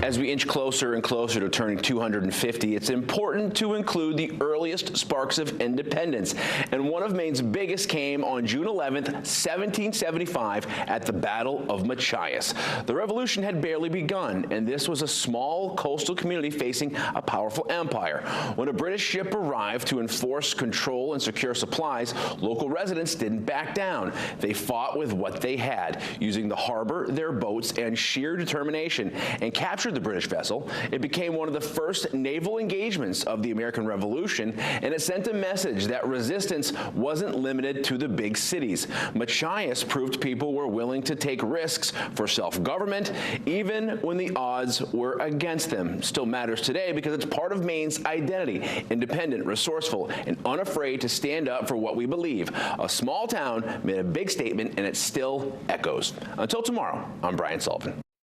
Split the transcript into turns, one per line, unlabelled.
As we inch closer and closer to turning 250, it's important to include the earliest sparks of independence. And one of Maine's biggest came on June 11th, 1775, at the Battle of Machias. The revolution had barely begun, and this was a small coastal community facing a powerful empire. When a British ship arrived to enforce control and secure supplies, local residents didn't back down. They fought with what they had, using the harbor, their boats, and sheer determination, and captured the British vessel. It became one of the first naval engagements of the American Revolution, and it sent a message that resistance wasn't limited to the big cities. Machias proved people were willing to take risks for self-government, even when the odds were against them. Still matters today because it's part of Maine's identity: independent, resourceful, and unafraid to stand up for what we believe. A small town made a big statement, and it still echoes. Until tomorrow, I'm Brian Sullivan.